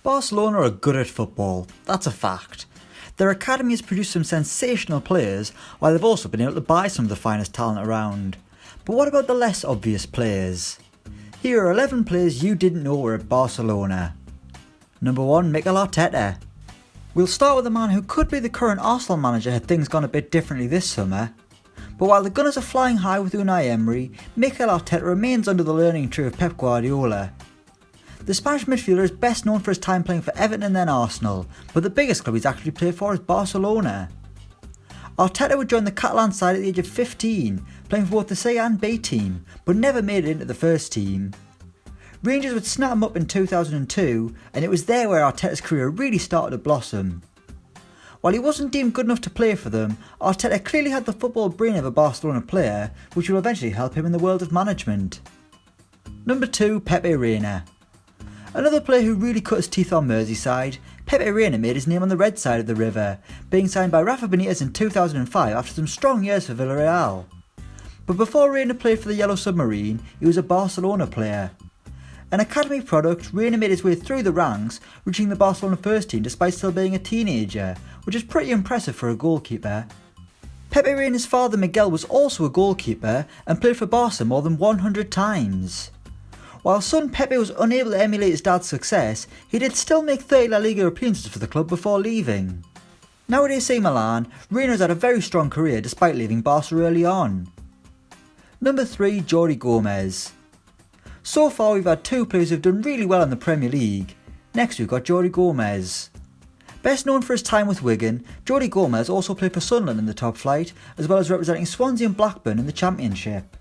Barcelona are good at football, that's a fact. Their academy has produced some sensational players, while they've also been able to buy some of the finest talent around. But what about the less obvious players? Here are 11 players you didn't know were at Barcelona. Number 1, Mikel Arteta. We'll start with a man who could be the current Arsenal manager had things gone a bit differently this summer. But while the Gunners are flying high with Unai Emery, Mikel Arteta remains under the learning tree of Pep Guardiola. The Spanish midfielder is best known for his time playing for Everton and then Arsenal, but the biggest club he's actually played for is Barcelona. Arteta would join the Catalan side at the age of 15, playing for both the C and B team, but never made it into the first team. Rangers would snap him up in 2002, and it was there where Arteta's career really started to blossom. While he wasn't deemed good enough to play for them, Arteta clearly had the football brain of a Barcelona player, which will eventually help him in the world of management. Number 2, Pepe Reina. Another player who really cut his teeth on Merseyside, Pepe Reina made his name on the red side of the river, being signed by Rafa Benitez in 2005 after some strong years for Villarreal. But before Reina played for the Yellow Submarine, he was a Barcelona player. An academy product, Reina made his way through the ranks, reaching the Barcelona first team despite still being a teenager, which is pretty impressive for a goalkeeper. Pepe Reina's father Miguel was also a goalkeeper and played for Barca more than 100 times. While son Pepe was unable to emulate his dad's success, he did still make 30 La Liga appearances for the club before leaving. Now at AC Milan, Reina has had a very strong career despite leaving Barca early on. Number 3, Jordi Gomez. So far we've had 2 players who've done really well in the Premier League. Next we've got Jordi Gomez. Best known for his time with Wigan, Jordi Gomez also played for Sunderland in the top flight, as well as representing Swansea and Blackburn in the Championship.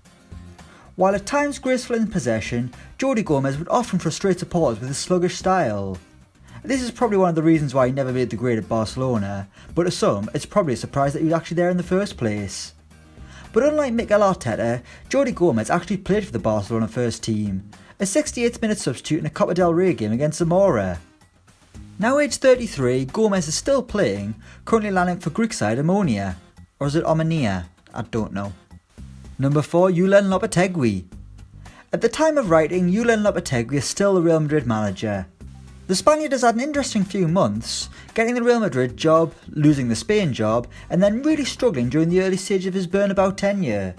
While at times graceful in possession, Jordi Gomez would often frustrate supporters with his sluggish style. This is probably one of the reasons why he never made the grade at Barcelona, but to some it's probably a surprise that he was actually there in the first place. But unlike Mikel Arteta, Jordi Gomez actually played for the Barcelona first team, a 68th minute substitute in a Copa del Rey game against Zamora. Now aged 33, Gomez is still playing, currently landing for Greek side Ammonia, or is it Omonia? I don't know. Number 4, Julen Lopetegui. At the time of writing, Julen Lopetegui is still the Real Madrid manager. The Spaniard has had an interesting few months, getting the Real Madrid job, losing the Spain job, and then really struggling during the early stage of his Bernabeu tenure.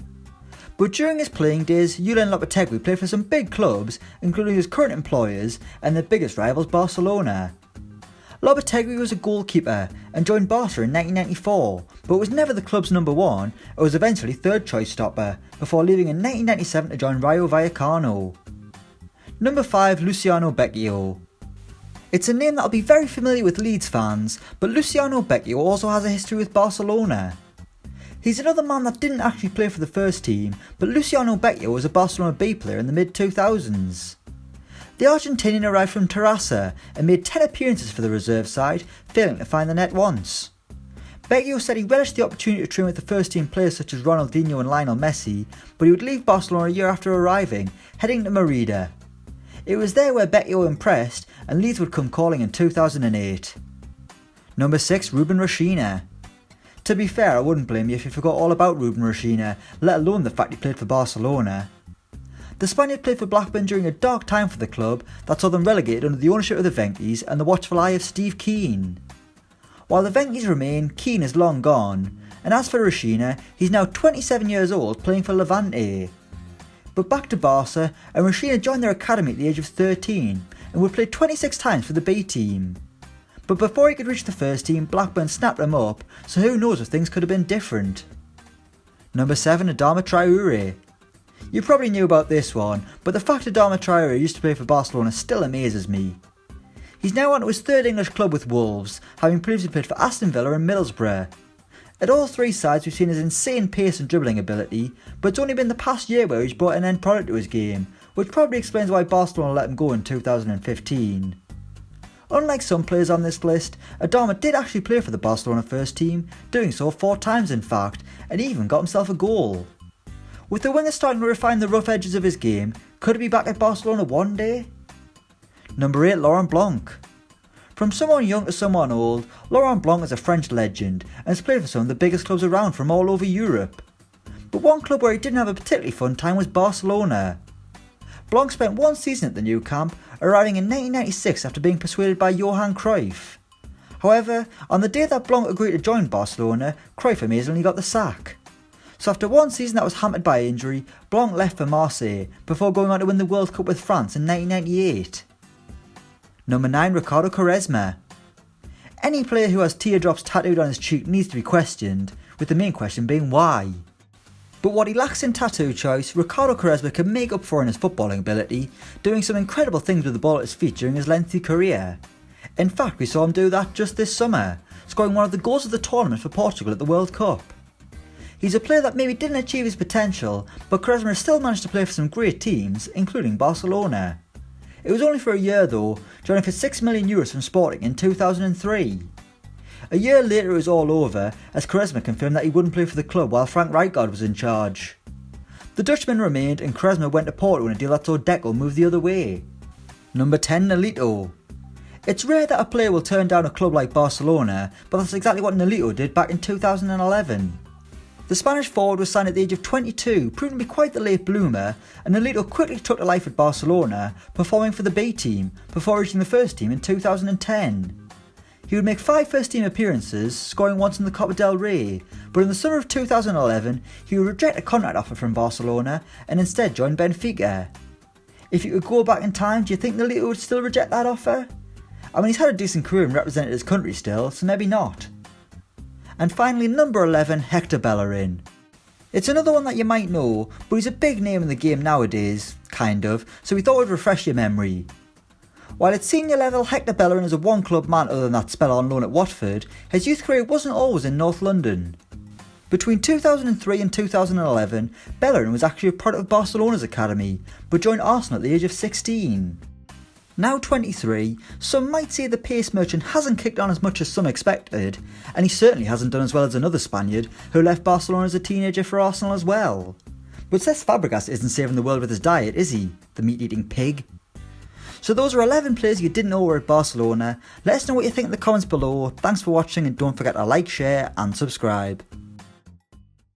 But during his playing days, Julen Lopetegui played for some big clubs, including his current employers and their biggest rivals Barcelona. Lopetegui was a goalkeeper and joined Barca in 1994, but was never the club's number 1 and was eventually third choice stopper, before leaving in 1997 to join Rayo Vallecano. Number 5, Luciano Vecchio. It's a name that'll be very familiar with Leeds fans, but Luciano Vecchio also has a history with Barcelona. He's another man that didn't actually play for the first team, but Luciano Vecchio was a Barcelona B player in the mid-2000s. The Argentinian arrived from Terrassa and made 10 appearances for the reserve side, failing to find the net once. Vecchio said he relished the opportunity to train with the first team players such as Ronaldinho and Lionel Messi, but he would leave Barcelona a year after arriving, heading to Merida. It was there where Vecchio impressed, and Leeds would come calling in 2008. Number 6, Ruben Rochina. To be fair, I wouldn't blame you if you forgot all about Ruben Rochina, let alone the fact he played for Barcelona. The Spaniard played for Blackburn during a dark time for the club that saw them relegated under the ownership of the Venky's and the watchful eye of Steve Keane. While the Venky's remain, Keane is long gone, and as for Rochina, he's now 27 years old playing for Levante. But back to Barca, and Rochina joined their academy at the age of 13 and would play 26 times for the B team. But before he could reach the first team, Blackburn snapped him up, so who knows if things could have been different. Number 7, Adama Traore. You probably knew about this one, but the fact Adama Traore used to play for Barcelona still amazes me. He's now on to his 3rd English club with Wolves, having previously played for Aston Villa and Middlesbrough. At all 3 sides we've seen his insane pace and dribbling ability, but it's only been the past year where he's brought an end product to his game, which probably explains why Barcelona let him go in 2015. Unlike some players on this list, Adama did actually play for the Barcelona first team, doing so 4 times in fact, and even got himself a goal. With the winger starting to refine the rough edges of his game, could he be back at Barcelona one day? Number 8, Laurent Blanc. From someone young to someone old, Laurent Blanc is a French legend and has played for some of the biggest clubs around from all over Europe. But one club where he didn't have a particularly fun time was Barcelona. Blanc spent one season at the Nou Camp, arriving in 1996 after being persuaded by Johan Cruyff. However, on the day that Blanc agreed to join Barcelona, Cruyff amazingly got the sack. So after one season that was hampered by injury, Blanc left for Marseille before going on to win the World Cup with France in 1998. Number 9. Ricardo Quaresma. Any player who has teardrops tattooed on his cheek needs to be questioned, with the main question being why. But what he lacks in tattoo choice, Ricardo Quaresma can make up for in his footballing ability, doing some incredible things with the ball at his feet during his lengthy career. In fact, we saw him do that just this summer, scoring one of the goals of the tournament for Portugal at the World Cup. He's a player that maybe didn't achieve his potential, but Quaresma has still managed to play for some great teams, including Barcelona. It was only for a year though, joining for €6 million from Sporting in 2003. A year later it was all over, as Quaresma confirmed that he wouldn't play for the club while Frank Rijkaard was in charge. The Dutchman remained and Quaresma went to Porto in a deal that saw Deco move the other way. Number 10. Nolito. It's rare that a player will turn down a club like Barcelona, but that's exactly what Nolito did back in 2011. The Spanish forward was signed at the age of 22, proving to be quite the late bloomer, and Nolito quickly took to life at Barcelona, performing for the B team, before reaching the first team in 2010. He would make 5 first team appearances, scoring once in the Copa del Rey, but in the summer of 2011 he would reject a contract offer from Barcelona and instead join Benfica. If you could go back in time, do you think Nolito would still reject that offer? I mean, he's had a decent career and represented his country still, so maybe not. And finally, number 11, Hector Bellerin. It's another one that you might know, but he's a big name in the game nowadays, kind of, so we thought it would refresh your memory. While at senior level, Hector Bellerin is a one-club man other than that spell on loan at Watford, his youth career wasn't always in North London. Between 2003 and 2011, Bellerin was actually a product of Barcelona's academy, but joined Arsenal at the age of 16. Now 23, some might say the pace merchant hasn't kicked on as much as some expected, and he certainly hasn't done as well as another Spaniard who left Barcelona as a teenager for Arsenal as well. But Cesc Fabregas isn't saving the world with his diet, is he? The meat-eating pig. So those are 11 players you didn't know were at Barcelona. Let us know what you think in the comments below. Thanks for watching and don't forget to like, share and subscribe.